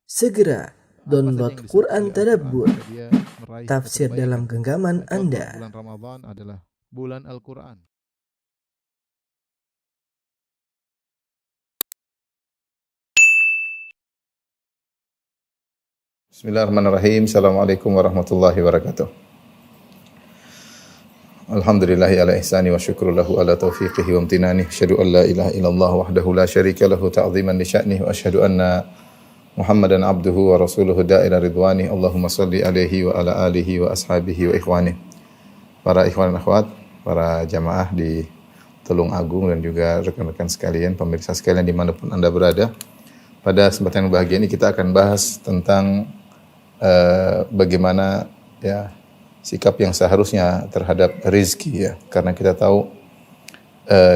Segera download yang Quran disebut oleh Tadabbur, Al-Quran, dia meraih tafsir kebaikan. dalam genggaman Contoh, Anda. bulan Ramadan adalah bulan Al-Quran. Bismillahirrahmanirrahim. Assalamualaikum warahmatullahi wabarakatuh. Alhamdulillahi ala ihsani wa syukru lahu ala taufiqihi wa amtinani. Asyhadu an la ilaha illallah wahdahu la syarika lahu ta'ziman li sya'nihi wa asyhadu anna Muhammadan abduhu wa rasuluhu da'ila ridwani. Allahumma salli alaihi wa ala alihi wa ashabihi wa ikhwani. Para ikhwan dan akhwat, para jamaah di Tulung Agung dan juga rekan-rekan sekalian, pemirsa sekalian dimanapun Anda berada. Pada kesempatan yang bahagia ini kita akan bahas tentang bagaimana ya sikap yang seharusnya terhadap rezeki ya, karena kita tahu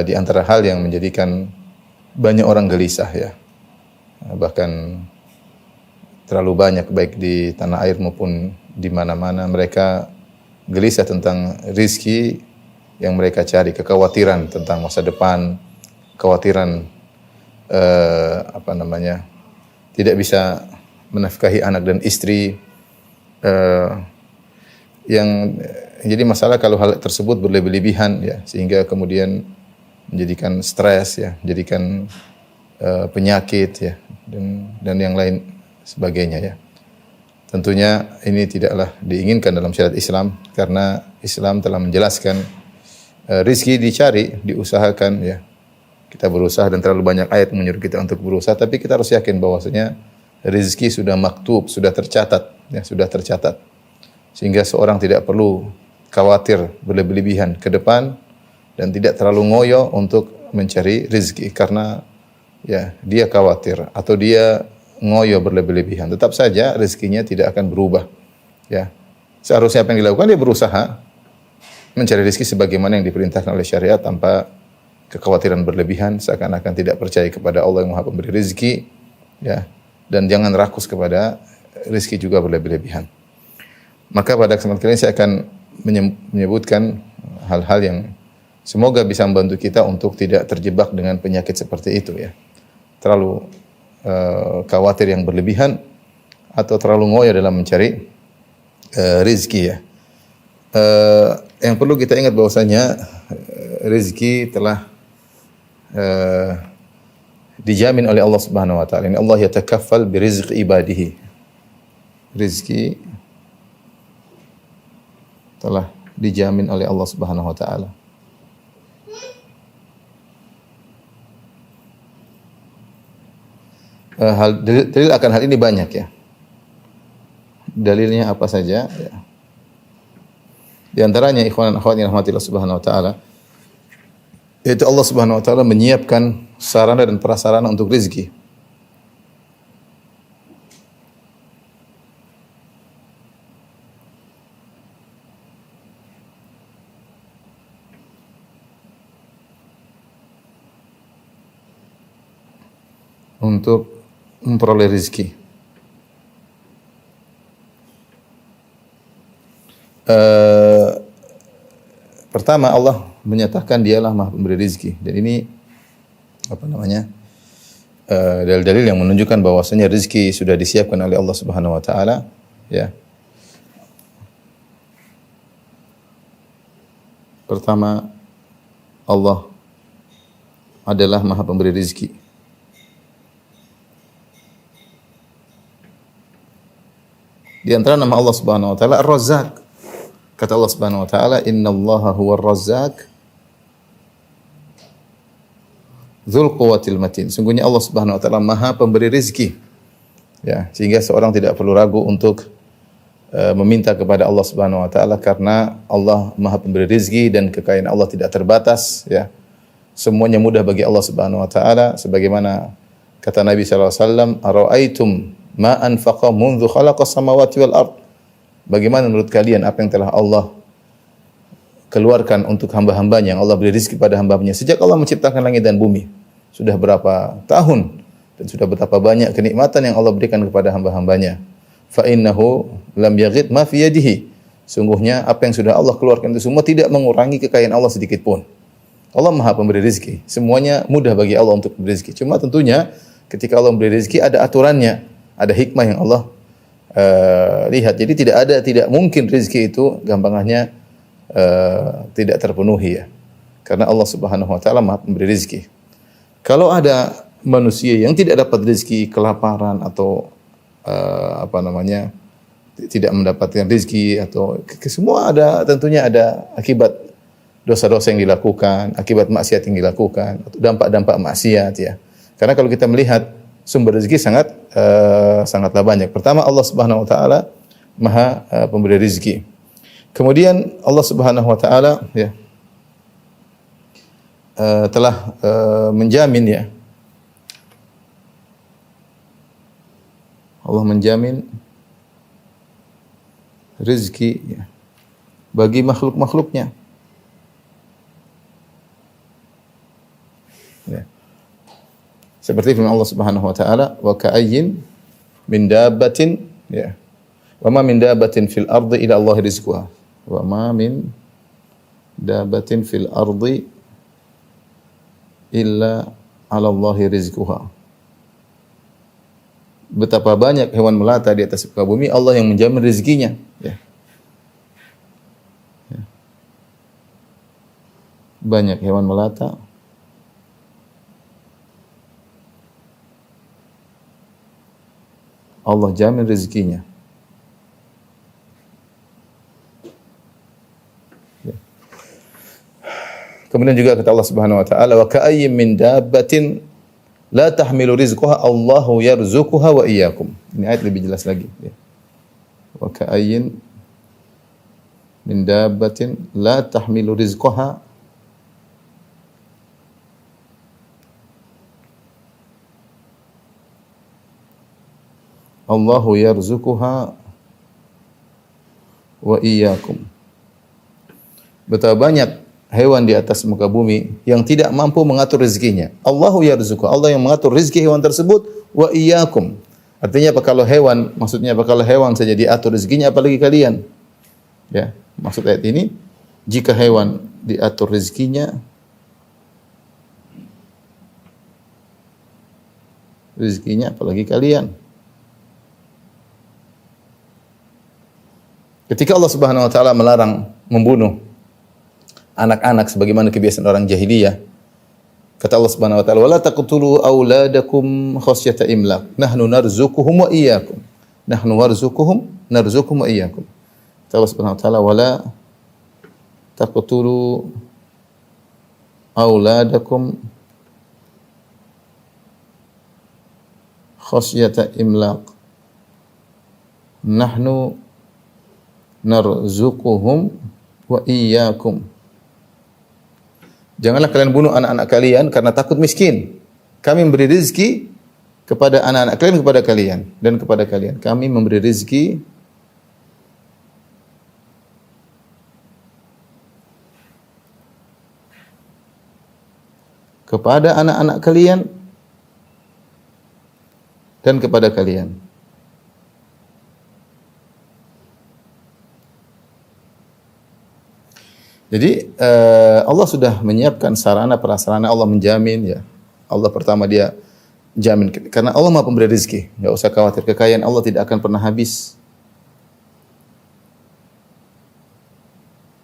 di antara hal yang menjadikan banyak orang gelisah ya, bahkan terlalu banyak baik di tanah air maupun di mana-mana mereka gelisah tentang rezeki yang mereka cari, kekhawatiran tentang masa depan, kekhawatiran tidak bisa menafkahi anak dan istri, yang jadi masalah kalau hal tersebut berlebih-lebihan ya, sehingga kemudian menjadikan stres ya, menjadikan penyakit ya, dan yang lain sebagainya ya. Tentunya ini tidaklah diinginkan dalam syariat Islam, karena Islam telah menjelaskan rezeki dicari, diusahakan ya. Kita berusaha dan terlalu banyak ayat menyuruh kita untuk berusaha, tapi kita harus yakin bahwasanya rezeki sudah maktub, sudah tercatat, ya, sudah tercatat. Sehingga seorang tidak perlu khawatir berlebih-lebihan ke depan dan tidak terlalu ngoyo untuk mencari rezeki, karena ya dia khawatir atau dia ngoyo berlebih-lebihan, tetap saja rezekinya tidak akan berubah. Ya. Seharusnya apa yang dilakukan, dia berusaha mencari rezeki sebagaimana yang diperintahkan oleh syariat tanpa kekhawatiran berlebihan, seakan-akan tidak percaya kepada Allah yang Maha Pemberi rezeki, ya. Dan jangan rakus kepada rezeki juga berlebih-lebihan. Maka pada kesempatan kali ini saya akan menyebutkan hal-hal yang semoga bisa membantu kita untuk tidak terjebak dengan penyakit seperti itu ya. Terlalu khawatir yang berlebihan atau terlalu ngoyo dalam mencari rezeki ya. Yang perlu kita ingat bahwasanya rezeki telah dijamin oleh Allah Subhanahu wa taala. Ini Allah yatakaffal bi rizqi ibadihi. Rezeki telah dijamin oleh Allah Subhanahu wa taala. Dalil akan hal ini banyak ya. Dalilnya apa saja ya. Di antaranya ikhwan dan akhwat yang rahmatillah Subhanahu wa taala, yaitu Allah Subhanahu wa taala menyiapkan sarana dan prasarana untuk rezeki. Untuk memperoleh rezeki. Pertama, Allah menyatakan dialah Maha Pemberi rezeki, dan ini dalil-dalil yang menunjukkan bahwasanya rezeki sudah disiapkan oleh Allah Subhanahu wa taala ya. Pertama, Allah adalah Maha Pemberi rezeki. Di antara nama Allah Subhanahu wa taala Ar-Razzaq. Kata Allah Subhanahu wa taala, "Innallaha huwar Razzaq dzul quwwatil matin." Sungguhnya Allah Subhanahu wa taala Maha Pemberi rezeki. Ya, sehingga seorang tidak perlu ragu untuk meminta kepada Allah Subhanahu wa taala, karena Allah Maha Pemberi rezeki dan kekayaan Allah tidak terbatas ya. Semuanya mudah bagi Allah Subhanahu wa taala, sebagaimana kata Nabi sallallahu alaihi wasallam, "Ara'aitum ma anfaqa mundzu khalaqas samawati wal ard." Bagaimana menurut kalian apa yang telah Allah keluarkan untuk hamba-hambanya, yang Allah beri rezeki pada hamba-hambanya sejak Allah menciptakan langit dan bumi. Sudah berapa tahun dan sudah betapa banyak kenikmatan yang Allah berikan kepada hamba-hambanya. Fa innahu lam yaghid ma fi yadihi. Sungguhnya apa yang sudah Allah keluarkan itu semua tidak mengurangi kekayaan Allah sedikit pun. Allah Maha Pemberi rezeki. Semuanya mudah bagi Allah untuk memberi rezeki. Cuma tentunya ketika Allah memberi rezeki ada aturannya. Ada hikmah yang Allah lihat. Jadi tidak mungkin rezeki itu gampangannya tidak terpenuhi ya. Karena Allah Subhanahu wa taala Maha pemberi rezeki. Kalau ada manusia yang tidak dapat rezeki, kelaparan atau tidak mendapatkan rezeki atau semua tentunya ada akibat dosa-dosa yang dilakukan, akibat maksiat yang dilakukan, atau dampak-dampak maksiat ya. Karena kalau kita melihat sumber rezeki sangatlah banyak. Pertama Allah Subhanahu wa taala Maha pemberi rezeki. Kemudian Allah Subhanahu wa taala ya telah menjamin ya. Allah menjamin rezeki ya, bagi makhluk-makhluknya. Ya. Seperti firman Allah Subhanahu wa taala, "Wa ka'ayyin min dabbatin" ya. "Wa ma min dabbatin fil ardi illa Allah rizquha." Wa ma min dabbatin fil ardi illa 'ala Allahi rizquha. Betapa banyak hewan melata di atas muka bumi, Allah yang menjamin rezekinya. Ya. Ya. Banyak hewan melata. Allah jamin rezekinya. Ya. Kemudian juga kata Allah Subhanahu wa taala, "Wa ka'ayyin min dabbatin la tahmilu rizqaha Allahu yarzuquha wa iyyakum." Ini ayat lebih jelas lagi ya. Wa ka'ayyin min dabbatin la tahmilu rizqaha Allahu yarzuquha wa iyyakum. Betapa banyak hewan di atas muka bumi yang tidak mampu mengatur rezekinya. Allahu yarzuquha, Allah yang mengatur rezeki hewan tersebut, wa iyyakum. Artinya apa kalau hewan, maksudnya apa kalau hewan saja diatur rezekinya, apalagi kalian? Ya, maksud ayat ini, jika hewan diatur rezekinya apalagi kalian. Ketika Allah Subhanahu wa taala melarang membunuh anak-anak sebagaimana kebiasaan orang jahiliyah, kata Allah Subhanahu wa taala, "Wala taqtulu auladakum khasyata imlaq, nahnu narzuquhum wa iyyakum." Nahnu narzuquhum wa iyyakum. Kata Allah Subhanahu wa taala, "Wala taqtulu auladakum khasyata imlaq, nahnu narzuquhum wa iyyakum." Janganlah kalian bunuh anak-anak kalian karena takut miskin. Kami memberi rezeki kepada anak-anak kalian, kepada kalian dan kepada kalian. Kami memberi rezeki kepada anak-anak kalian dan kepada kalian. Jadi Allah sudah menyiapkan sarana prasarana, Allah menjamin ya. Allah pertama dia jamin karena Allah Maha pemberi rezeki. Enggak usah khawatir, kekayaan Allah tidak akan pernah habis.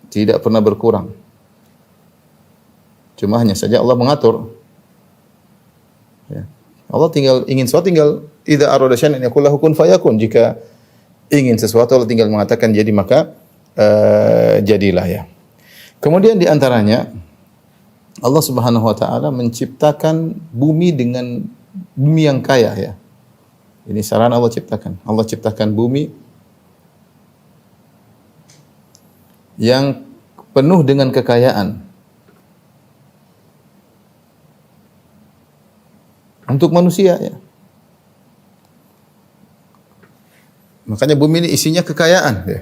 Tidak pernah berkurang. Cuma hanya saja Allah mengatur. Ya. Allah ingin sesuatu tinggal idza arada syai'an yaqul lahu kun fayakun. Jika ingin sesuatu Allah tinggal mengatakan jadi, maka jadilah ya. Kemudian di antaranya Allah Subhanahu wa taala menciptakan bumi dengan bumi yang kaya ya. Ini sarana Allah ciptakan. Allah ciptakan bumi yang penuh dengan kekayaan. Untuk manusia ya. Makanya bumi ini isinya kekayaan ya.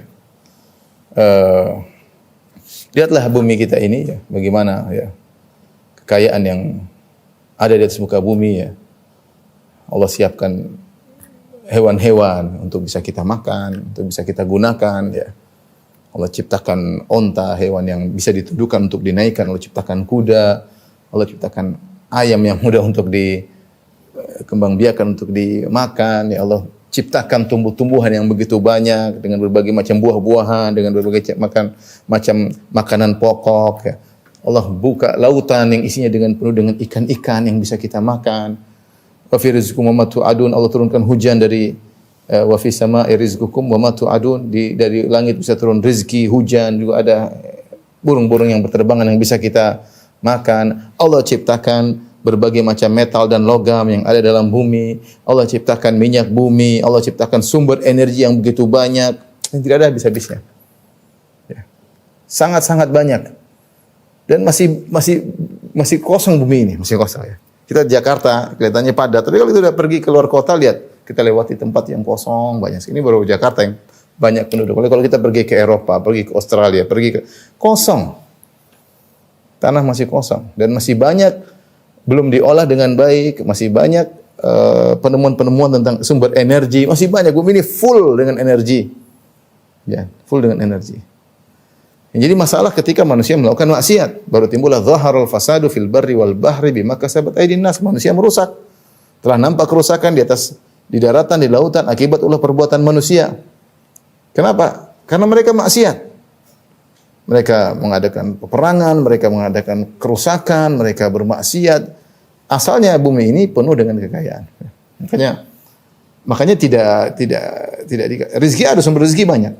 Lihatlah bumi kita ini ya, bagaimana ya kekayaan yang ada di atas muka bumi ya. Allah siapkan hewan-hewan untuk bisa kita makan, untuk bisa kita gunakan ya. Allah ciptakan onta, hewan yang bisa dituduhkan untuk dinaikkan. Allah ciptakan kuda, Allah ciptakan ayam yang mudah untuk dikembangbiakan, untuk dimakan ya. Allah ciptakan tumbuh-tumbuhan yang begitu banyak dengan berbagai macam buah-buahan, dengan berbagai macam makanan pokok. Ya. Allah buka lautan yang isinya penuh dengan ikan-ikan yang bisa kita makan. Wa fi rizqikum wa ma tu'adun, Allah turunkan hujan dari wa fi sama'i rizqukum wa ma tu'adun, dari langit bisa turun rezeki, hujan, juga ada burung-burung yang berterbangan yang bisa kita makan. Allah ciptakan berbagai macam metal dan logam yang ada dalam bumi. Allah ciptakan minyak bumi, Allah ciptakan sumber energi yang begitu banyak yang tidak ada habis-habisnya. Ya. Sangat-sangat banyak. Dan masih kosong bumi ini, masih kosong ya. Kita di Jakarta kelihatannya padat, tapi kalau kita sudah pergi ke luar kota, lihat, kita lewati tempat yang kosong banyak. Ini baru Jakarta yang banyak penduduk. Kalau kita pergi ke Eropa, pergi ke Australia, pergi ke kosong. Tanah masih kosong dan masih banyak belum diolah dengan baik, masih banyak penemuan-penemuan tentang sumber energi, masih banyak. Bumi ini full dengan energi. Ya, full dengan energi. Yang jadi masalah ketika manusia melakukan maksiat, baru timbullah zaharul fasadu fil barri wal bahri bima kasabat aydin nas. Manusia merusak. Telah nampak kerusakan di daratan, di lautan akibat ulah perbuatan manusia. Kenapa? Karena mereka maksiat. Mereka mengadakan peperangan, mereka mengadakan kerusakan, mereka bermaksiat. Asalnya bumi ini penuh dengan kekayaan. Makanya tidak rezeki ada, sumber rezeki banyak.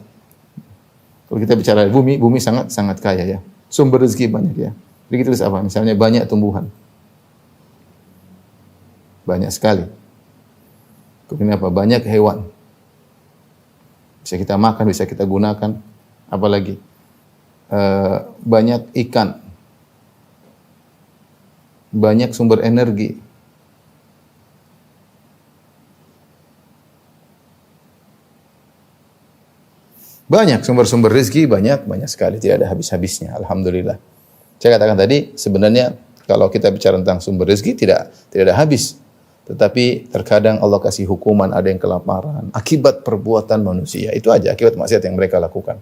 Kalau kita bicara bumi sangat sangat kaya ya. Sumber rezeki banyak ya. Jadi kita tulis apa? Misalnya banyak tumbuhan. Banyak sekali. Kemudian apa? Banyak hewan. Bisa kita makan, bisa kita gunakan. Apalagi? Banyak ikan. Banyak sumber energi. Banyak sumber-sumber rezeki, banyak sekali, tidak ada habis-habisnya. Alhamdulillah. Saya katakan tadi, sebenarnya kalau kita bicara tentang sumber rezeki tidak ada habis. Tetapi terkadang Allah kasih hukuman, ada yang kelaparan akibat perbuatan manusia. Itu aja akibat maksiat yang mereka lakukan.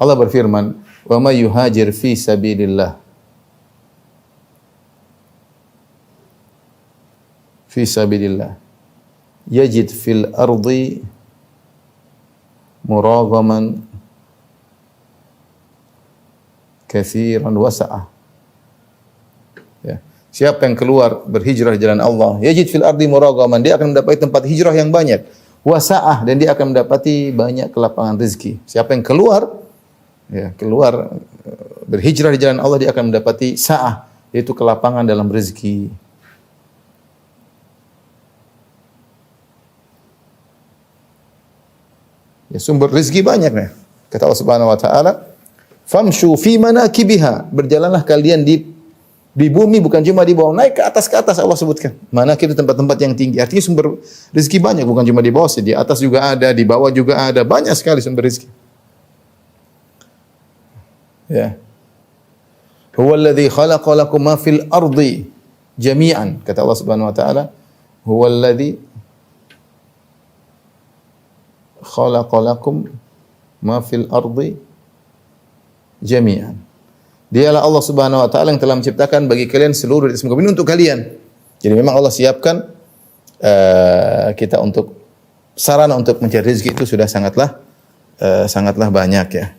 Allah berfirman, "Wa may yuhajir fi sabilillah yajid fil ardi muragaman katsiran wasa'ah." Ya. Siapa yang keluar berhijrah di jalan Allah, yajid fil ardi muragaman, dia akan mendapati tempat hijrah yang banyak, wasa'ah, dan dia akan mendapati banyak kelapangan rezeki. Siapa yang keluar berhijrah di jalan Allah, dia akan mendapati sa'ah, yaitu kelapangan dalam rezeki. Ya, sumber rezeki banyak nih. Kata Allah Subhanahu wa taala, "Famshu fi manakibiha." Berjalanlah kalian di bumi, bukan cuma di bawah, naik ke atas Allah sebutkan. Manakib itu tempat-tempat yang tinggi. Artinya sumber rezeki banyak, bukan cuma di bawah, di atas juga ada, di bawah juga ada, banyak sekali sumber rezeki. Ya. Huwallazi khalaqa lakum ma fil ardi jami'an. Kata Allah Subhanahu wa taala, huwallazi khalaqa lakum ma fil ardi jami'an. Dialah Allah Subhanahu wa taala yang telah menciptakan bagi kalian seluruh di atas muka bumi untuk kalian. Jadi memang Allah siapkan kita untuk sarana untuk mencari rezeki itu sudah sangatlah banyak ya.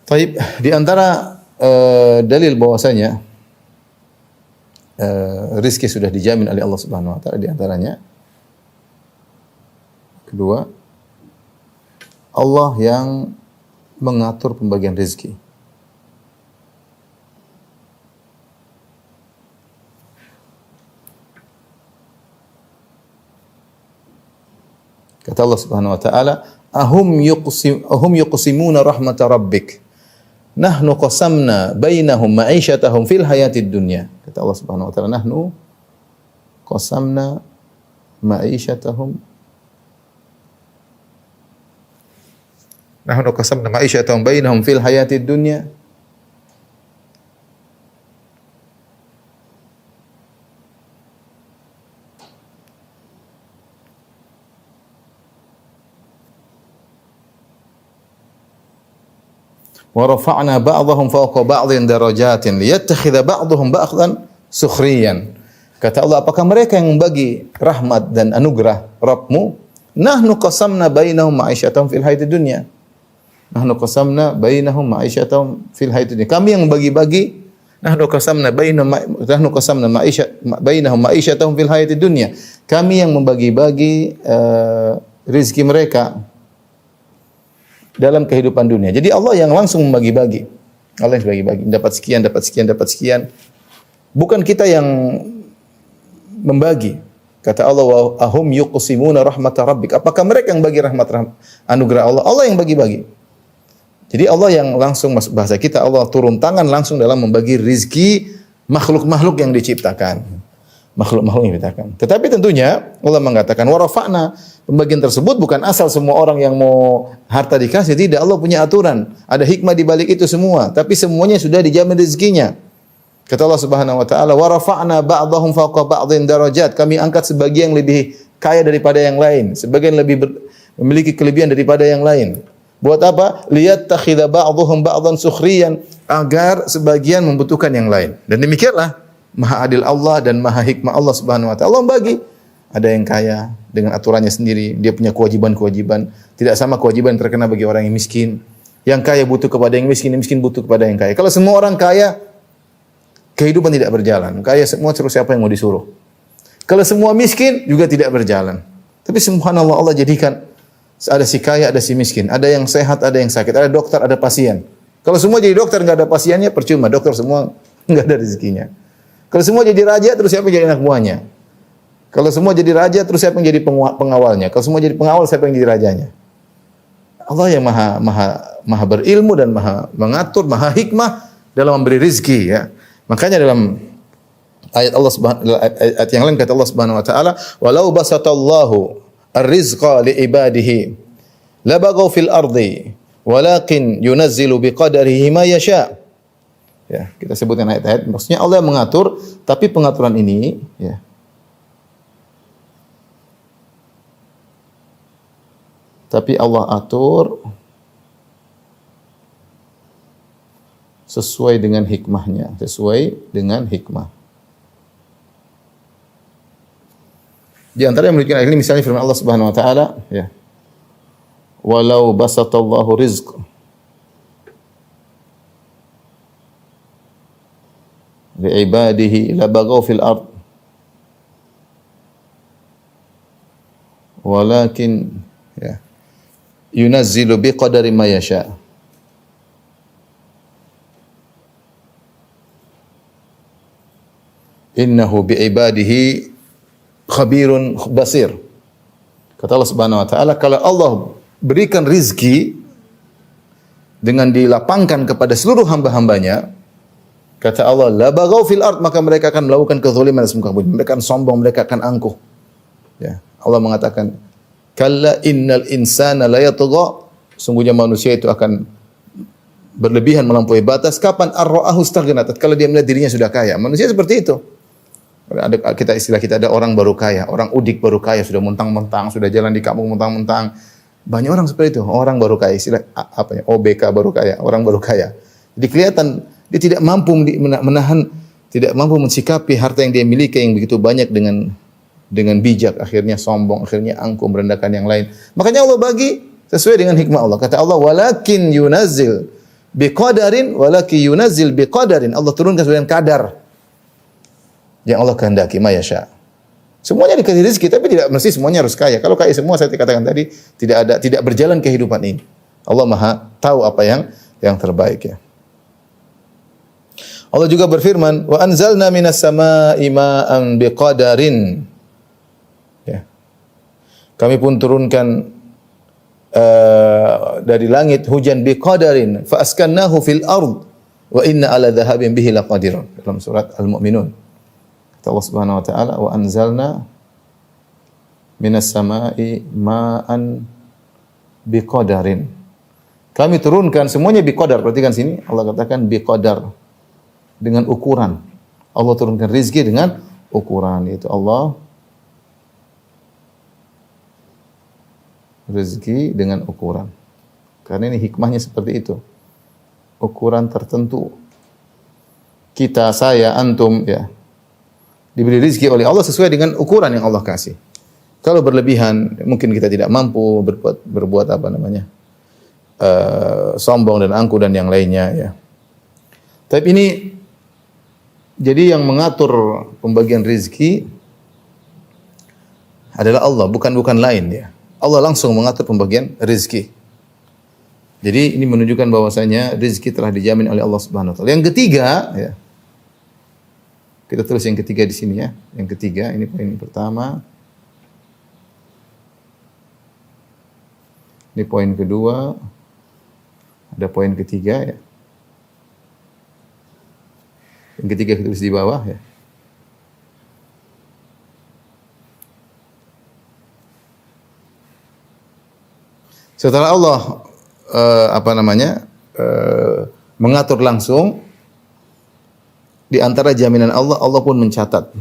Baik, di antara dalil bahwasanya rezeki sudah dijamin oleh Allah Subhanahu wa taala, di antaranya kedua, Allah yang mengatur pembagian rezeki. Kata Allah Subhanahu wa taala, ahum yuqsimuna rahmata rabbik. Nahnu qasamna bainahum ma'isyatahum fil hayatid dunya. Kata Allah Subhanahu wa taala, nahnu qasamna ma'isyatahum bainahum fil hayatid dunya. Wa rafa'na ba'dahum fawqa ba'dhin darajatin liyattakhidha ba'dhum ba'dhan sukhriyan. Kata Allah, apakah mereka yang membagi rahmat dan anugerah Rabbmu? Nahnu qasamna bainahum ma'isyatahum fil hayatid dunya. Nahnu qasamna bainahum ma'isyatahum fil hayatid dunya. Kami yang membagi-bagi, nahnu qasamna bainahum ma'isyatahum fil hayatid dunya. Kami yang membagi-bagi rezeki mereka dalam kehidupan dunia. Jadi Allah yang langsung membagi-bagi. Allah yang bagi-bagi, dapat sekian, dapat sekian, dapat sekian. Bukan kita yang membagi. Kata Allah, wa ahum yuqsimuna rahmata rabbik. Apakah mereka yang bagi rahmat anugerah Allah? Allah yang bagi-bagi. Jadi Allah yang langsung, bahasa kita, Allah turun tangan langsung dalam membagi rizki makhluk-makhluk yang diciptakan. Makhluk-makhluk yang diciptakan. Tetapi tentunya Allah mengatakan, wa rafa'na, pembagian tersebut bukan asal semua orang yang mau harta dikasih. Tidak, Allah punya aturan. Ada hikmah di balik itu semua. Tapi semuanya sudah dijamin rezekinya. Kata Allah Subhanahu wa taala, "Wa rafa'na ba'dahum fawqa ba'dhin darajat." Kami angkat sebagian lebih kaya daripada yang lain, sebagian memiliki kelebihan daripada yang lain. Buat apa? Liyattakhidha ba'dhum ba'dhan sukhriyan, agar sebagian membutuhkan yang lain. Dan demikianlah Maha Adil Allah dan Maha Hikmah Allah Subhanahu wa taala. Allah bagi. Ada yang kaya dengan aturannya sendiri, dia punya kewajiban-kewajiban, tidak sama kewajiban yang terkena bagi orang yang miskin. Yang kaya butuh kepada yang miskin butuh kepada yang kaya. Kalau semua orang kaya, kehidupan tidak berjalan. Kaya semua, terus siapa yang mau disuruh? Kalau semua miskin juga tidak berjalan. Tapi subhanallah, Allah jadikan ada si kaya, ada si miskin, ada yang sehat, ada yang sakit, ada dokter, ada pasien. Kalau semua jadi dokter nggak ada pasiennya, percuma. Dokter semua nggak ada rezekinya. Kalau semua jadi raja, terus siapa yang jadi anak buahnya? Kalau semua jadi raja, terus siapa yang jadi pengawalnya? Kalau semua jadi pengawal, siapa yang jadi rajanya? Allah yang maha berilmu dan maha mengatur, maha hikmah dalam memberi rezeki, ya. Makanya dalam ayat Allah ayat yang lain kata Allah Subhanahu wa taala, "Walau basatallahu ar-rizqa li ibadihi labaghaw fil ardi walakin yunazzilu biqadarihi ma yasha." Ya, kita sebutkan ayat-ayat, maksudnya Allah yang mengatur, tapi pengaturan ini, ya, tapi Allah atur sesuai dengan hikmahnya, sesuai dengan hikmah. Di antara yang memiliki ayat ini misalnya firman Allah Subhanahu wa taala, ya. Walau basatallahu rizq li ibadihi labaghaw fil ard walakin, ya, yunazzilu biqadari ma yasha. Innahu biibadihi khabirun basir. Kata Allah Subhanahu wa taala, kalau Allah berikan rizki dengan dilapangkan kepada seluruh hamba-hambanya, kata Allah, la baghaw fil ard, maka mereka akan melakukan kezaliman di muka bumi. Mereka akan sombong, mereka akan angkuh. Ya, Allah mengatakan, kalla innal insana la yatgha, sungguhnya manusia itu akan berlebihan melampaui batas. Kapan ar-ra'ahu istaghna, tatkala dia melihat dirinya sudah kaya. Manusia seperti itu. Ada istilah kita, ada orang baru kaya, orang udik baru kaya, sudah mentang-mentang, sudah jalan di kampung mentang-mentang. Banyak orang seperti itu, orang baru kaya, istilah apa ya, OBK baru kaya, orang baru kaya. Jadi kelihatan dia tidak mampu menahan, tidak mampu mensikapi harta yang dia miliki yang begitu banyak dengan bijak, akhirnya sombong, akhirnya angkuh, merendahkan yang lain. Makanya Allah bagi sesuai dengan hikmah Allah. Kata Allah, walakin yunazzil biqadarin, walakin yunazzil biqadarin. Allah turunkan sesuai dengan kadar yang Allah kehendaki, mayasya. Semuanya dikasih rezeki, tapi tidak mesti semuanya harus kaya. Kalau kaya semua, saya katakan tadi, tidak berjalan kehidupan ini. Allah Maha tahu apa yang terbaik, ya. Allah juga berfirman, wa anzalna minas samaa'i ma'an biqadarin. Ya. Kami pun turunkan dari langit hujan biqadarin, fa askannahu fil ard wa inna ala dhahabin bihi laqadirun. Dalam surat Al-Mu'minun. Allah Subhanahu wa taala, wa anzalna minas samaa'i ma'an biqadarin. Kami turunkan semuanya biqadar. Perhatikan sini, Allah katakan biqadar, dengan ukuran. Allah turunkan rezeki dengan ukuran, yaitu Allah rezeki dengan ukuran. Karena ini hikmahnya seperti itu. Ukuran tertentu. Kita, saya, antum, ya, Diberi rezeki oleh Allah sesuai dengan ukuran yang Allah kasih. Kalau berlebihan, mungkin kita tidak mampu berbuat apa namanya, sombong dan angkuh dan yang lainnya ya. Tapi ini jadi yang mengatur pembagian rezeki adalah Allah, bukan lain ya. Allah langsung mengatur pembagian rezeki. Jadi ini menunjukkan bahwasanya rezeki telah dijamin oleh Allah Subhanahu wa taala. Yang ketiga ya. Kita tulis yang ketiga di sini ya. Yang ketiga, ini poin pertama. Ini poin kedua. Ada poin ketiga ya. Yang ketiga kita tulis di bawah ya. Setelah Allah mengatur langsung, di antara jaminan Allah, Allah pun mencatat.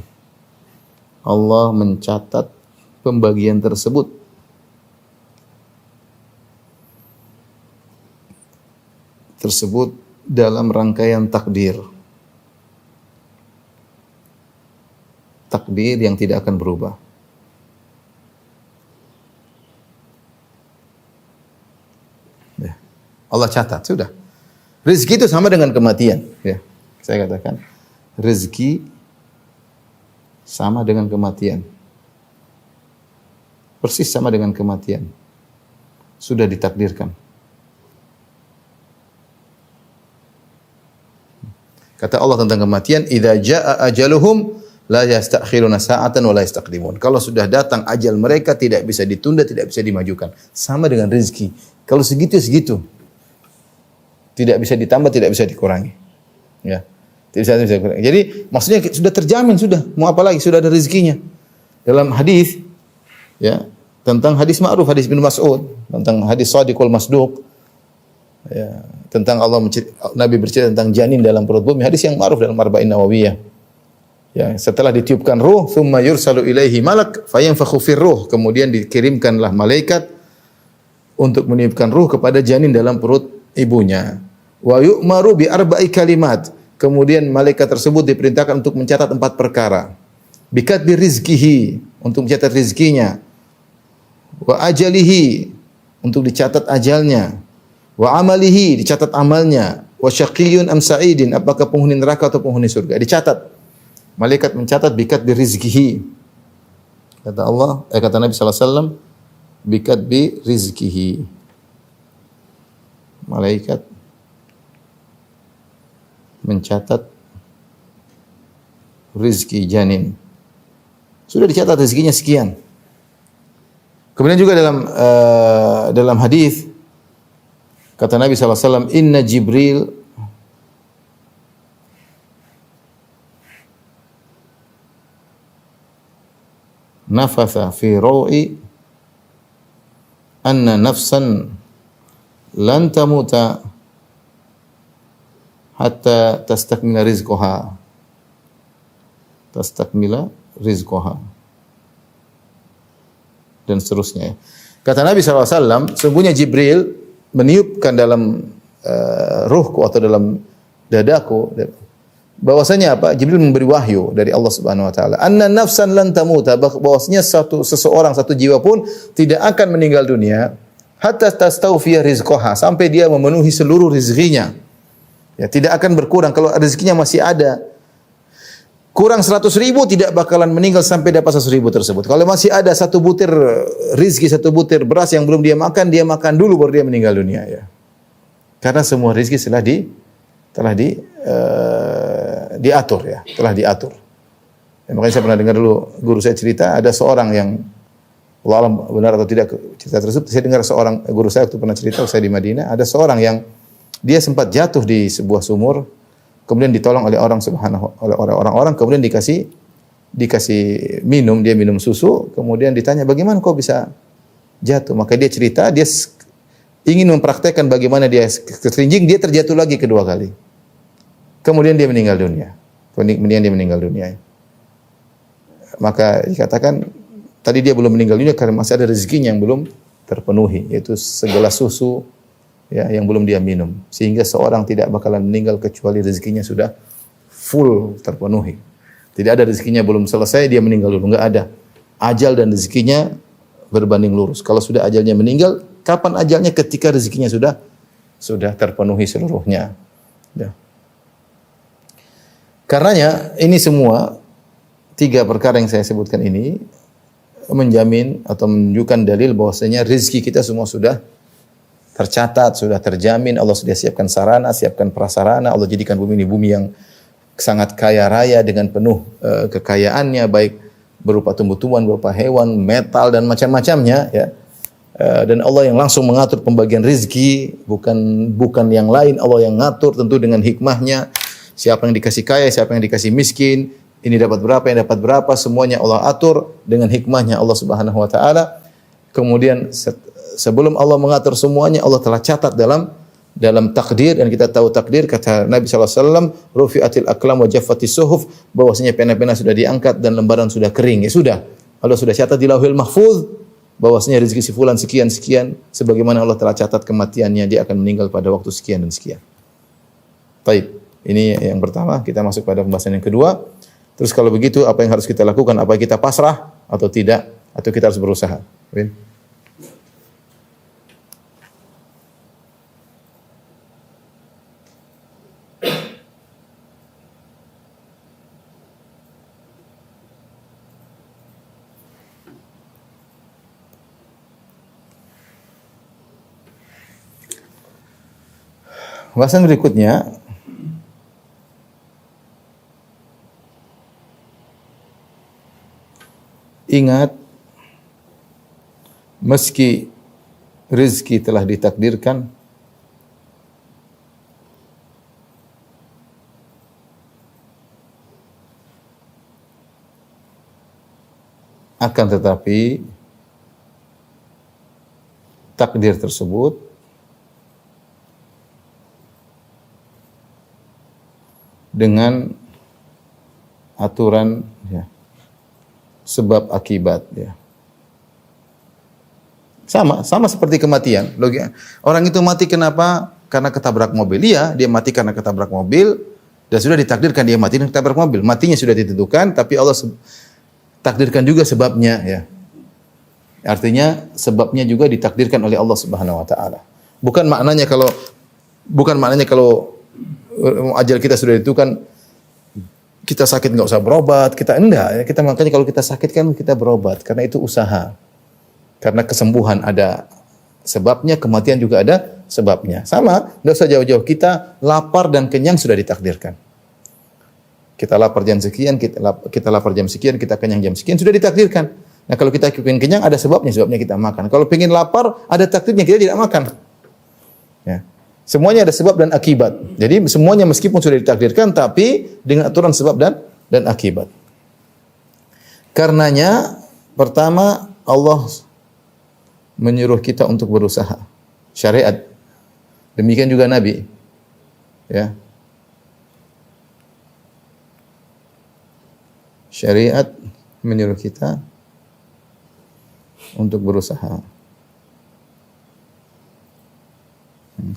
Allah mencatat pembagian tersebut. Tersebut dalam rangkaian takdir. Takdir yang tidak akan berubah. Ya. Allah catat, sudah. Rezeki itu sama dengan kematian. Ya. Saya katakan, rezeki sama dengan kematian. Persis sama dengan kematian. Sudah ditakdirkan. Kata Allah tentang kematian, "Idza jaa ajaluhum la yastakhiruna sa'atan wa la yastaqdimun." Kalau sudah datang ajal mereka tidak bisa ditunda, tidak bisa dimajukan. Sama dengan rezeki. Kalau segitu segitu. Tidak bisa ditambah, tidak bisa dikurangi. Ya. Tidak bisa dikurangi. Jadi maksudnya sudah terjamin sudah. Mau apa lagi? Sudah ada rezekinya. Dalam hadis ya, tentang hadis ma'ruf, hadis bin Mas'ud, tentang hadis Shadiqul Masduq. Ya, tentang Nabi bercerita tentang janin dalam perut bumi, hadis yang ma'ruf dalam Arba'in Nawawiyah. Ya, setelah ditiupkan ruh, thumma yursalu ilaihi malak fayanfakhu fir ruh, kemudian dikirimkanlah malaikat untuk meniupkan ruh kepada janin dalam perut ibunya. Wa yu'maru bi arba'i kalimat, kemudian malaikat tersebut diperintahkan untuk mencatat 4 perkara. Bikatbi rizkihi, untuk mencatat rizkinya. Wa ajalihi, untuk dicatat ajalnya. Wa amalihi, dicatat amalnya. Wa syaqiyyun am sa'idin, apakah penghuni neraka atau penghuni surga. Dicatat. Malaikat mencatat bikat bi rizkihi. Kata Allah, kata Nabi sallallahu alaihi wasallam, bikat bi rizkihi. Malaikat mencatat rizki janin. Sudah dicatat rezekinya sekian. Kemudian juga dalam hadis kata Nabi sallallahu alaihi wasallam, "Inna Jibril nafatha fi ru'i anna nafsan lan tamuta hatta tastakmila rizqaha." Tastakmila rizqaha. Dan seterusnya. Kata Nabi sallallahu alaihi wasallam, sungguhnya Jibril meniupkan dalam ruhku atau dalam dadaku bahwasanya apa? Jibril memberi wahyu dari Allah Subhanahu wa taala. Anna nafsan lan tamuta, bahwasanya satu jiwa pun tidak akan meninggal dunia hatta tastawfiya rizqaha, sampai dia memenuhi seluruh rezekinya. Ya, tidak akan berkurang kalau rezekinya masih ada. Kurang 100.000 tidak bakalan meninggal sampai dapat 100.000 tersebut. Kalau masih ada 1 butir rizki, 1 butir beras yang belum dia makan dulu baru dia meninggal dunia ya. Karena semua rizki telah diatur ya, telah diatur. Ya, makanya saya pernah dengar dulu guru saya cerita, ada seorang yang Allah alam benar atau tidak cerita tersebut, saya dengar seorang guru saya waktu pernah cerita saya di Madinah, ada seorang yang dia sempat jatuh di sebuah sumur, kemudian ditolong oleh orang-orang, kemudian dikasih minum, dia minum susu, kemudian ditanya bagaimana kau bisa jatuh, maka dia cerita dia ingin mempraktekkan bagaimana dia keterjing, dia terjatuh lagi kedua kali, kemudian dia meninggal dunia, maka dikatakan tadi dia belum meninggal dunia karena masih ada rezekinya yang belum terpenuhi, yaitu segelas susu ya, yang belum dia minum, sehingga seorang tidak bakalan meninggal kecuali rezekinya sudah full terpenuhi. Tidak ada rezekinya belum selesai dia meninggal dulu, enggak ada. Ajal dan rezekinya berbanding lurus. Kalau sudah ajalnya meninggal, kapan ajalnya? Ketika rezekinya sudah terpenuhi seluruhnya. Ya. Karenanya ini semua 3 perkara yang saya sebutkan ini menjamin atau menunjukkan dalil bahwasanya rezeki kita semua sudah tercatat, sudah terjamin. Allah sudah siapkan sarana, siapkan prasarana. Allah jadikan bumi ini bumi yang sangat kaya raya dengan penuh kekayaannya, baik berupa tumbuh-tumbuhan, berupa hewan, metal dan macam-macamnya. Ya. Dan Allah yang langsung mengatur pembagian rezeki, bukan yang lain. Allah yang ngatur tentu dengan hikmahnya. Siapa yang dikasih kaya, siapa yang dikasih miskin, ini dapat berapa, yang dapat berapa, semuanya Allah atur dengan hikmahnya Allah Subhanahu wa taala. Kemudian sebelum Allah mengatur semuanya, Allah telah catat dalam takdir, dan kita tahu takdir, kata Nabi sallallahu alaihi wasallam, rufi'atil aqlam wa jaffatis suhuf, bahwasanya pena-pena sudah diangkat dan lembaran sudah kering. Ya sudah. Allah sudah catat di Lauhul Mahfuz bahwasanya rezeki si fulan sekian-sekian, sebagaimana Allah telah catat kematiannya, dia akan meninggal pada waktu sekian dan sekian. Baik. Ini yang pertama, kita masuk pada pembahasan yang kedua. Terus kalau begitu, apa yang harus kita lakukan? Apa kita pasrah atau tidak? Atau kita harus berusaha? Win? Pembahasan berikutnya, ingat, meski rezeki telah ditakdirkan, akan tetapi takdir tersebut dengan aturan, ya, sebab akibat, ya. Sama seperti kematian. Orang itu mati kenapa? Karena ketabrak mobil. Iya, dia mati karena ketabrak mobil dan sudah ditakdirkan dia mati karena ketabrak mobil. Matinya sudah ditentukan, tapi Allah takdirkan juga sebabnya, ya. Artinya sebabnya juga ditakdirkan oleh Allah Subhanahu wa taala. Bukan maknanya kalau ajal kita sudah ditentukan, kita sakit nggak usah berobat, kita enggak, ya. Kita makanya kalau kita sakit kan kita berobat karena itu usaha. Karena kesembuhan ada sebabnya, kematian juga ada sebabnya. Sama, enggak usah jauh-jauh, kita lapar dan kenyang sudah ditakdirkan. Kita lapar jam sekian, kita lapar jam sekian, kita kenyang jam sekian, sudah ditakdirkan. Nah, kalau kita ingin kenyang ada sebabnya kita makan. Kalau ingin lapar ada takdirnya, kita tidak makan. Ya. Semuanya ada sebab dan akibat. Jadi semuanya meskipun sudah ditakdirkan, tapi dengan aturan sebab dan akibat. Karenanya pertama Allah menyuruh kita untuk berusaha. Syariat. Demikian juga Nabi. Ya. Syariat menyuruh kita untuk berusaha.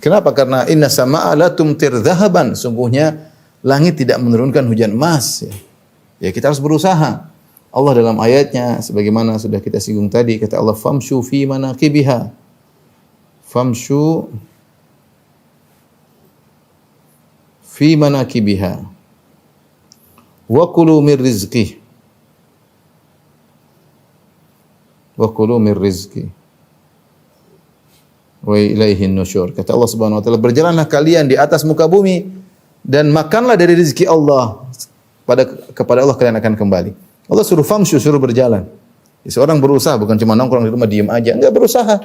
Kenapa? Karena inna sama'a la tumtir dhahaban. Sungguhnya langit tidak menurunkan hujan emas. Ya, kita harus berusaha. Allah dalam ayatnya sebagaimana sudah kita singgung tadi, kata Allah, famshu fi manaqibiha. Famshu fi manaqibiha. Wa kulu min rizqih. Wa kulu min rizqih. Wa ilaihin nusyur. Kata Allah Subhanahu wa taala, berjalanlah kalian di atas muka bumi dan makanlah dari rezeki Allah. Kepada Allah kalian akan kembali. Allah suruh famshu, suruh berjalan. Seorang berusaha, bukan cuma nongkrong di rumah diam aja, enggak, berusaha.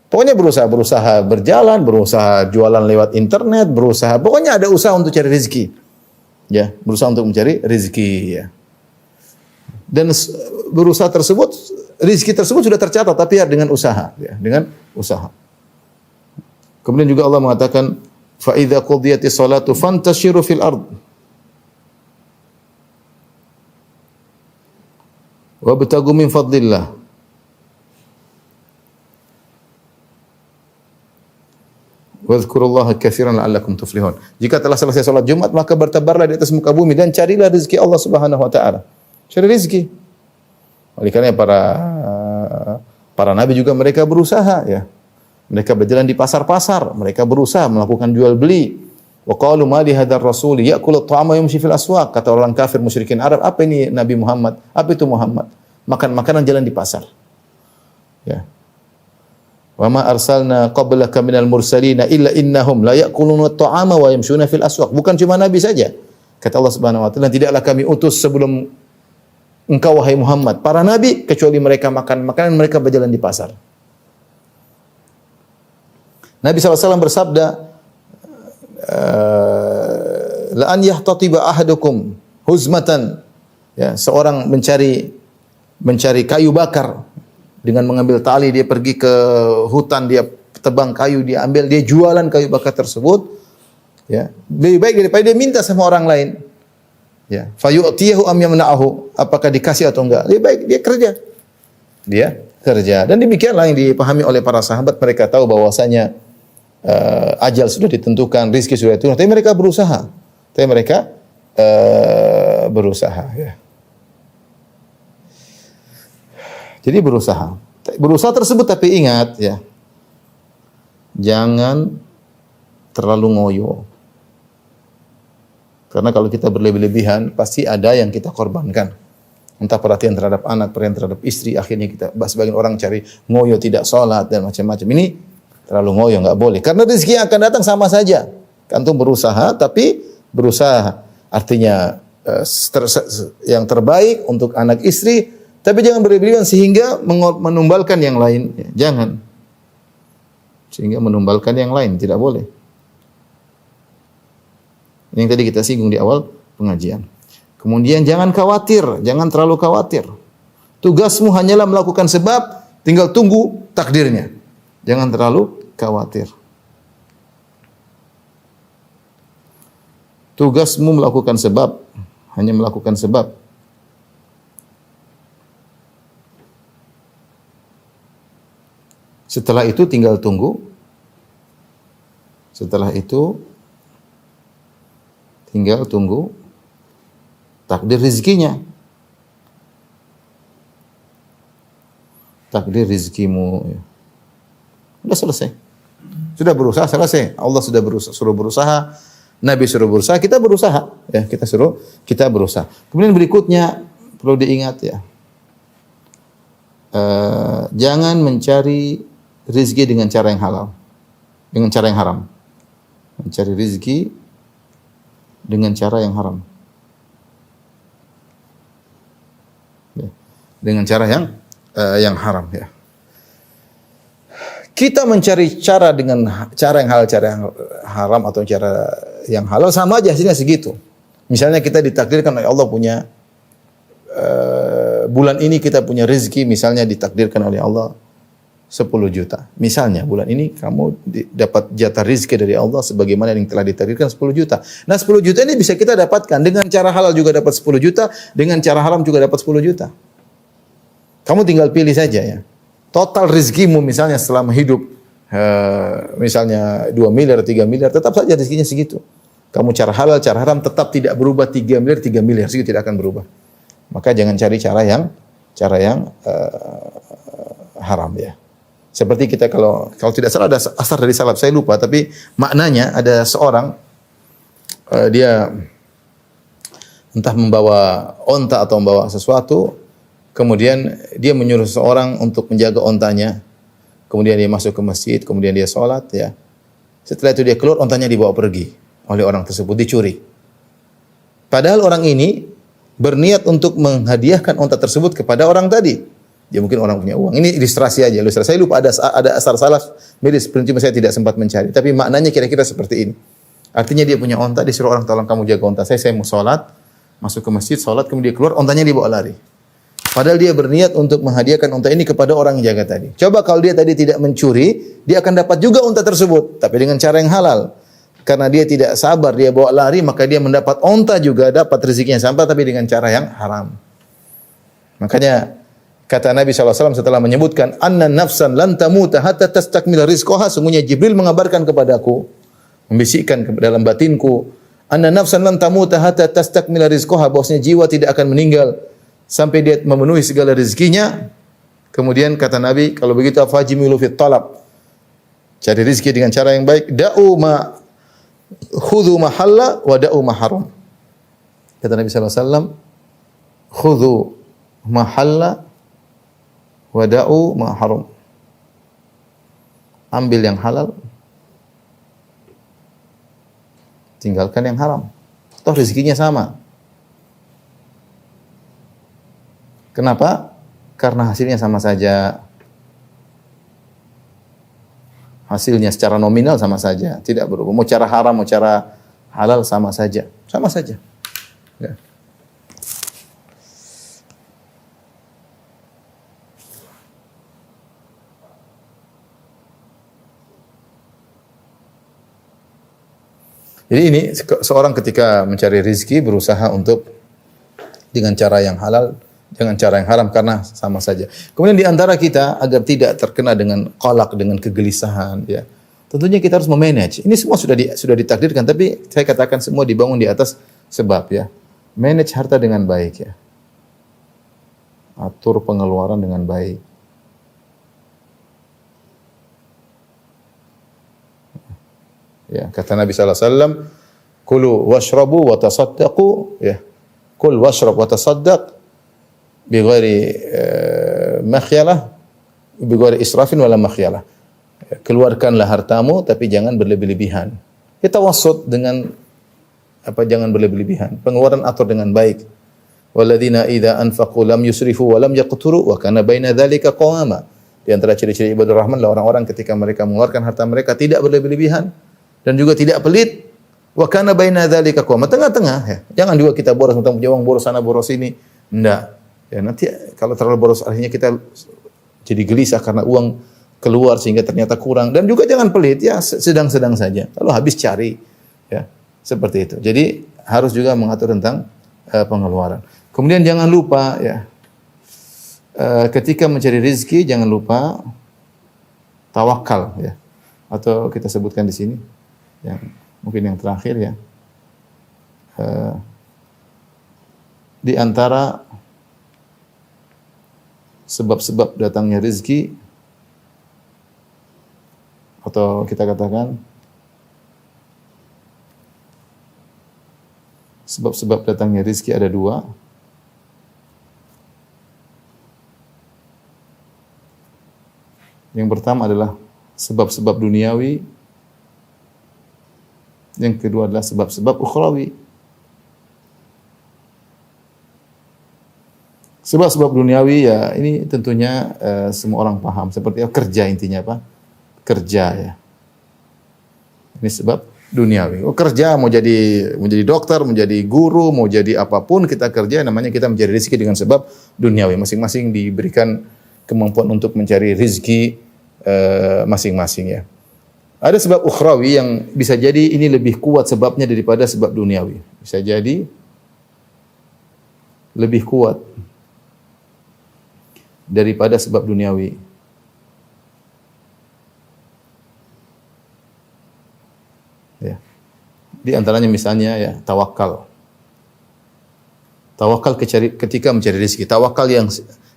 Pokoknya berusaha berjalan, berusaha jualan lewat internet, berusaha, pokoknya ada usaha untuk cari rezeki. Ya, berusaha untuk mencari rezeki, ya. Dan berusaha tersebut, rezeki tersebut sudah tercatat, tapi dengan usaha, ya, dengan usaha. Kemudian juga Allah mengatakan, fa idza qudiyatis salatu fantashiru fil ard wabtagu min fadlillah. Wadhkurullaha katsiran la'allakum tuflihun. Jika telah selesai salat Jumat, maka bertebarlah di atas muka bumi dan carilah rezeki Allah Subhanahu wa taala. Cari rezeki. Oleh karena para nabi juga mereka berusaha ya. Mereka berjalan di pasar-pasar, mereka berusaha melakukan jual beli. Wa qalu ma li hadzal rasul ya'kulu at-ta'ama yamshi fil aswaq. Kata orang kafir musyrikin Arab, apa ini Nabi Muhammad? Apa itu Muhammad? Makan makanan jalan di pasar. Ya. Wa ma arsalna qablaka minal mursalin illa innahum la ya'kuluna at-ta'ama wa yamshuna fil aswaq. Bukan cuma nabi saja. Kata Allah Subhanahu wa taala, tidaklah kami utus sebelum engkau wahai Muhammad para nabi kecuali mereka makan makanan, mereka berjalan di pasar. Nabi SAW bersabda, la an yahtatiba ahadukum huzmatan, ya, seorang mencari kayu bakar dengan mengambil tali, dia pergi ke hutan, dia tebang kayu, dia ambil, dia jualan kayu bakar tersebut, ya, lebih baik daripada dia minta sama orang lain. Ya, fayu'tiyahu am yamna'ahu, apakah dikasih atau enggak? Lebih baik dia kerja. Dia kerja. Dan demikianlah yang dipahami oleh para sahabat, mereka tahu bahwasanya ajal sudah ditentukan, rezeki sudah ditentukan, tapi mereka berusaha. Berusaha ya. Jadi berusaha. Berusaha tersebut, tapi ingat ya, jangan terlalu ngoyo. Karena kalau kita berlebih-lebihan, pasti ada yang kita korbankan. Entah perhatian terhadap anak, perhatian terhadap istri, akhirnya kita, sebagian orang cari ngoyo, tidak sholat, dan macam-macam. Ini terlalu ngoyo, nggak boleh. Karena rezeki yang akan datang sama saja. Antum berusaha, tapi berusaha artinya yang terbaik untuk anak istri, tapi jangan berlebihan sehingga menumbalkan yang lain. Jangan. Sehingga menumbalkan yang lain, tidak boleh. Yang tadi kita singgung di awal pengajian. Kemudian jangan khawatir, jangan terlalu khawatir. Tugasmu hanyalah melakukan sebab, tinggal tunggu takdirnya. Jangan terlalu khawatir. Tugasmu melakukan sebab, hanya melakukan sebab. Setelah itu tinggal tunggu. Setelah itu tinggal tunggu takdir rezekinya. Takdir rezekimu. Sudah selesai. Sudah berusaha, selesai. Allah sudah suruh berusaha. Nabi suruh berusaha, kita berusaha. Ya, kita berusaha. Kemudian berikutnya perlu diingat ya. Jangan mencari rezeki dengan cara yang halal. Dengan cara yang haram. Mencari rezeki dengan cara yang haram. Ya. Dengan cara yang haram ya. Kita mencari cara dengan cara yang halal, cara yang haram atau cara yang halal sama aja hasilnya segitu. Misalnya kita ditakdirkan oleh Allah punya bulan ini kita punya rezeki, misalnya ditakdirkan oleh Allah 10 juta. Misalnya bulan ini kamu dapat jatah rezeki dari Allah sebagaimana yang telah ditakdirkan 10 juta. Nah 10 juta ini bisa kita dapatkan dengan cara halal juga dapat 10 juta, dengan cara haram juga dapat 10 juta. Kamu tinggal pilih saja ya. Total rezekimu misalnya selama hidup misalnya 2 miliar, 3 miliar, tetap saja rezekinya segitu. Kamu cara halal, cara haram tetap tidak berubah, 3 miliar, 3 miliar, segitu tidak akan berubah. Maka jangan cari cara yang haram ya. Seperti kita kalau tidak salah ada asar dari salaf, saya lupa, tapi maknanya ada seorang dia entah membawa onta atau membawa sesuatu, kemudian dia menyuruh seseorang untuk menjaga ontanya. Kemudian dia masuk ke masjid, kemudian dia sholat ya. Setelah itu dia keluar, ontanya dibawa pergi oleh orang tersebut, dicuri. Padahal orang ini berniat untuk menghadiahkan onta tersebut kepada orang tadi. Dia mungkin orang punya uang. Ini ilustrasi aja. Ilustrasi. Saya lupa ada asar salaf medis, cuma saya tidak sempat mencari. Tapi maknanya kira-kira seperti ini. Artinya dia punya onta, disuruh orang, tolong kamu jaga onta saya mau sholat, masuk ke masjid, sholat, kemudian keluar, ontanya dibawa lari. Padahal dia berniat untuk menghadiahkan onta ini kepada orang yang jaga tadi. Coba kalau dia tadi tidak mencuri, dia akan dapat juga onta tersebut, tapi dengan cara yang halal. Karena dia tidak sabar, dia bawa lari, maka dia mendapat onta juga, dapat rezekinya sampai, tapi dengan cara yang haram. Makanya Kata Nabi SAW setelah menyebutkan anna nafsan lan tamuta hatta tastakmila rizqaha, sungguhnya Jibril mengabarkan kepadaku, membisikkan ke dalam batinku, anna nafsan lan tamuta hatta tastakmila rizqaha, bahwasanya jiwa tidak akan meninggal sampai dia memenuhi segala rezekinya. Kemudian kata Nabi, kalau begitu fajimilu fit talab, cari rezeki dengan cara yang baik. Khudhu ma halla wa da'u ma haram. Kata Nabi SAW, khudhu ma halla wa da'u ma haram. Ambil yang halal, tinggalkan yang haram. Toh rezekinya sama. Kenapa? Karena hasilnya sama saja. Hasilnya secara nominal sama saja, tidak berubah. Mau cara haram, mau cara halal sama saja. Sama saja. Ya. Jadi ini seorang ketika mencari rezeki berusaha untuk dengan cara yang halal, dengan cara yang haram, karena sama saja. Kemudian di antara kita agar tidak terkena dengan qalaq, dengan kegelisahan, ya. Tentunya kita harus memanage. Ini semua sudah ditakdirkan, tapi saya katakan semua dibangun di atas sebab, ya. Manage harta dengan baik, ya. Atur pengeluaran dengan baik. Ya, kata Nabi sallallahu alaihi wasallam, "Kulu washrabu wa tasaddaqu." Ya. Kul washrab wa tasaddaq bighairi makhyalah, bighairi israfin wala makhyalah. Keluarkanlah hartamu tapi jangan berlebih-lebihan. Kita tawassut dengan jangan berlebih-lebihan. Pengeluaran atur dengan baik. Walladzina idza anfaqu lam yusrifu wa lam yaqturu wa kana baina dzalika qawama. Di antara ciri-ciri ibadur rahman adalah orang-orang ketika mereka mengeluarkan harta mereka tidak berlebih-lebihan dan juga tidak pelit. Wa kana baina dzalika qawama, tengah-tengah, ya. Jangan juga kita boros, utang punya uang, boros sana boros sini. Enggak. Ya, nanti kalau terlalu boros akhirnya kita jadi gelisah karena uang keluar sehingga ternyata kurang, dan juga jangan pelit, ya, sedang-sedang saja. Kalau habis cari, ya. Seperti itu. Jadi harus juga mengatur tentang pengeluaran. Kemudian jangan lupa, ya. Ketika mencari rezeki jangan lupa tawakal, ya. Atau kita sebutkan di sini yang mungkin yang terakhir, ya. Di antara sebab-sebab datangnya rezeki, atau kita katakan sebab-sebab datangnya rezeki ada dua. Yang pertama adalah sebab-sebab duniawi, yang kedua adalah sebab-sebab ukhrawi. Sebab-sebab duniawi, ya, ini tentunya semua orang paham. Seperti kerja, intinya apa? Kerja, ya. Ini sebab duniawi. Kerja, mau jadi dokter, mau jadi guru, mau jadi apapun kita kerja, namanya kita mencari rezeki dengan sebab duniawi. Masing-masing diberikan kemampuan untuk mencari rezeki masing-masing, ya. Ada sebab ukhrawi yang bisa jadi ini lebih kuat sebabnya daripada sebab duniawi. Bisa jadi lebih kuat daripada sebab duniawi. Ya. Di antaranya misalnya, ya, tawakal. Tawakal ketika mencari rezeki. Tawakal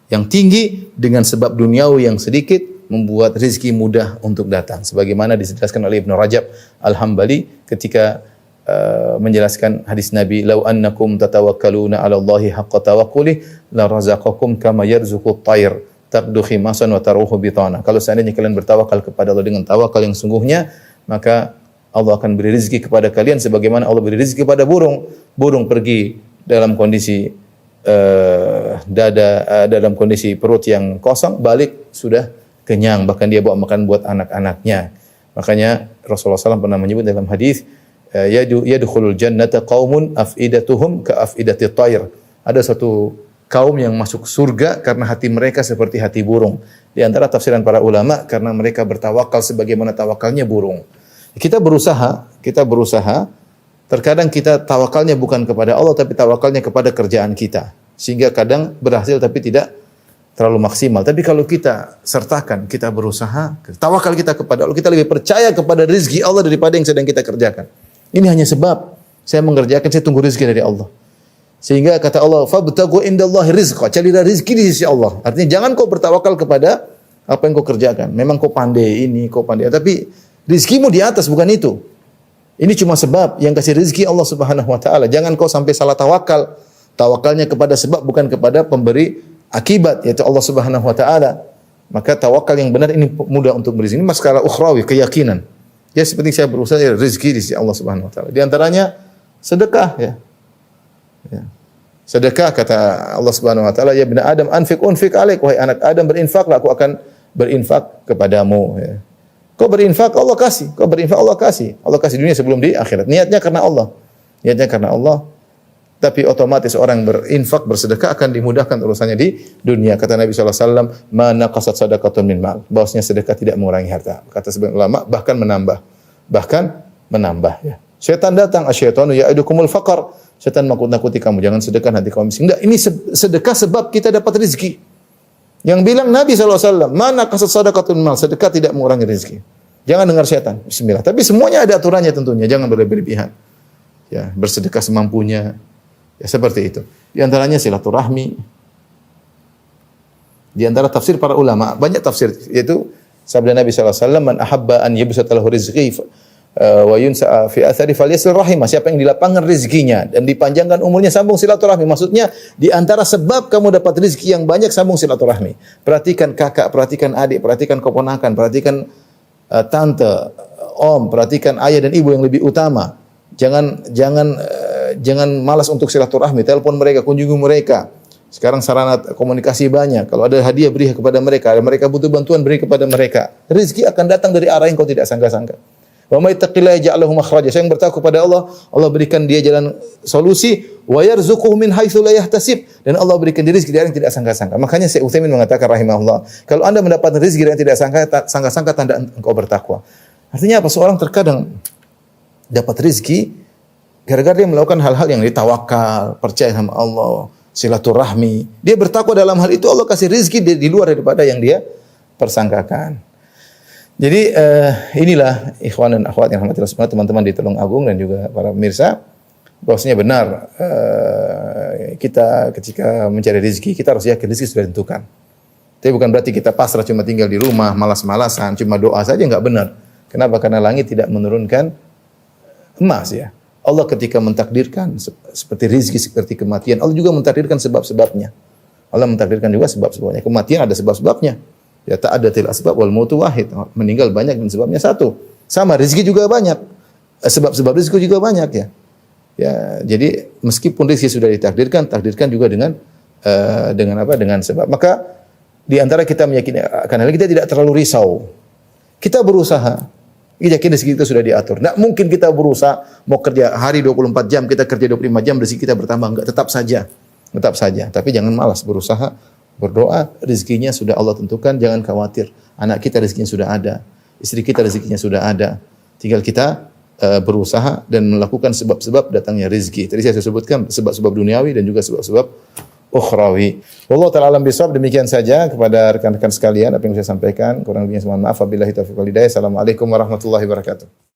yang tinggi dengan sebab duniawi yang sedikit membuat rezeki mudah untuk datang. Sebagaimana dijelaskan oleh Ibnu Rajab Al-Hambali ketika menjelaskan hadis Nabi, "Lau annakum tatawakkaluna 'ala Allahi haqqa tawakkuli la razaqakum kama yarzuqut tayr taqdu khimasan wa taruhu bitana." Kalau seandainya kalian bertawakal kepada Allah dengan tawakal yang sungguhnya, maka Allah akan beri rezeki kepada kalian sebagaimana Allah beri rezeki kepada burung. Burung pergi dalam kondisi dalam kondisi perut yang kosong, balik sudah kenyang, bahkan dia bawa makan buat anak-anaknya. Makanya Rasulullah SAW pernah menyebut dalam hadis, yadkhulul jannata qaumun afidatuhum ka afidati tayr. Ada satu kaum yang masuk surga karena hati mereka seperti hati burung. Di antara tafsiran para ulama, karena mereka bertawakal sebagaimana tawakalnya burung. Kita berusaha, terkadang kita tawakalnya bukan kepada Allah tapi tawakalnya kepada kerjaan kita. Sehingga kadang berhasil tapi tidak terlalu maksimal. Tapi kalau kita sertakan, kita berusaha, tawakal kita kepada Allah, kita lebih percaya kepada rezeki Allah daripada yang sedang kita kerjakan. Ini hanya sebab saya mengerjakan, saya tunggu rezeki dari Allah. Sehingga kata Allah, "Fabtagu indallahi rizqa." Carilah rezeki di sisi Allah. Artinya jangan kau bertawakal kepada apa yang kau kerjakan. Memang kau pandai ini, kau pandai, tapi rezekimu di atas, bukan itu. Ini cuma sebab yang kasih rezeki Allah Subhanahu wa taala. Jangan kau sampai salah tawakal. Tawakalnya kepada sebab, bukan kepada pemberi akibat, yaitu Allah Subhanahu wa taala. Maka tawakal yang benar ini mudah untuk berizin. Ini masalah ukhrawi, keyakinan. Ya seperti saya berusaha rezeki di sisi Allah Subhanahu wa taala. Di antaranya sedekah ya. Ya. Sedekah kata Allah Subhanahu wa taala, ya bani Adam anfiq unfiq alaik, wahai anak Adam berinfaklah, aku akan berinfak kepadamu ya. Kau berinfak Allah kasih, kau berinfak Allah kasih. Allah kasih dunia sebelum di akhirat. Niatnya karena Allah. Niatnya karena Allah. Tapi otomatis orang berinfak, bersedekah akan dimudahkan urusannya di dunia. Kata Nabi SAW, "Ma naqasat sadaqatun min mal." Bahwasanya sedekah tidak mengurangi harta. Kata sebagian ulama, bahkan menambah. Bahkan menambah ya. Syaitan datang, asyaitanu ya'idukumul faqar. Syaitan menakut-nakuti kamu, jangan sedekah nanti kamu miskin. Enggak, ini sedekah sebab kita dapat rezeki. Yang bilang Nabi SAW, "Ma naqasat sadaqatun min mal." Sedekah tidak mengurangi rezeki. Jangan dengar syaitan. Bismillah. Tapi semuanya ada aturannya tentunya, jangan berlebihan. Ya, bersedekah semampunya. Ya seperti itu. Di antaranya silaturahmi. Di antara tafsir para ulama, banyak tafsir, yaitu sabda Nabi SAW, "Man ahabba an yubsata lahu rizqi wa yunsa fi athari falyasil rahimah." Siapa yang dilapangkan rezekinya dan dipanjangkan umurnya, sambung silaturahmi. Maksudnya di antara sebab kamu dapat rezeki yang banyak, sambung silaturahmi. Perhatikan kakak, perhatikan adik, perhatikan keponakan, perhatikan tante, om, perhatikan ayah dan ibu yang lebih utama. Jangan malas untuk silaturahmi, telepon mereka, kunjungi mereka. Sekarang sarana komunikasi banyak. Kalau ada hadiah, beri kepada mereka. Kalau mereka butuh bantuan, beri kepada mereka. Rezeki akan datang dari arah yang kau tidak sangka-sangka. Wa may yattaqillaha yaj'al lahu makhraja. Saya yang bertakwa kepada Allah, Allah berikan dia jalan solusi. Wa yarzuquhu min haitsu la yahtasib. Dan Allah berikan dia rezeki dari yang tidak sangka-sangka. Makanya Syekh Utsaimin mengatakan rahimahullah, kalau Anda mendapat rezeki dari yang tidak sangka-sangka, tanda engkau bertakwa. Artinya apa? Seorang terkadang dapat rezeki gara-gara dia melakukan hal-hal yang ditawakal, percaya sama Allah, silaturahmi. Dia bertakwa dalam hal itu, Allah kasih rezeki di luar daripada yang dia persangkakan. Jadi inilah ikhwan dan akhwat yang rahmatillah semua, teman-teman di Tulung Agung dan juga para pemirsa, bahwasanya benar kita ketika mencari rezeki, kita harus yakin rezeki sudah ditentukan. Tapi bukan berarti kita pasrah cuma tinggal di rumah, malas-malasan, cuma doa saja, enggak benar. Kenapa? Karena langit tidak menurunkan emas ya. Allah ketika mentakdirkan seperti rezeki, seperti kematian, Allah juga mentakdirkan sebab-sebabnya. Allah mentakdirkan juga sebab-sebabnya. Kematian ada sebab-sebabnya. Ya ta'addatil asbab wal mautu wahid. Meninggal banyak dan sebabnya satu. Sama rezeki juga banyak. Sebab-sebab rezeki juga banyak ya. Ya, jadi meskipun rezeki sudah ditakdirkan, takdirkan juga dengan apa? Dengan sebab. Maka di antara kita meyakini karena kita tidak terlalu risau. Kita berusaha. Kita yakin rezeki kita sudah diatur. Tidak mungkin kita berusaha mau kerja hari 24 jam, kita kerja 25 jam, rezeki kita bertambah. Enggak, tetap saja. Tetap saja. Tapi jangan malas, berusaha, berdoa, rezekinya sudah Allah tentukan, jangan khawatir. Anak kita rezekinya sudah ada. Istri kita rezekinya sudah ada. Tinggal kita berusaha dan melakukan sebab-sebab datangnya rezeki. Tadi saya sebutkan sebab-sebab duniawi dan juga sebab-sebab ukhrawi. Wallahu ta'ala alam bisawab. Demikian saja kepada rekan-rekan sekalian apa yang saya sampaikan. Kurang lebihnya mohon maaf. Wabillahi taufiq wal hidayah. Assalamualaikum warahmatullahi wabarakatuh.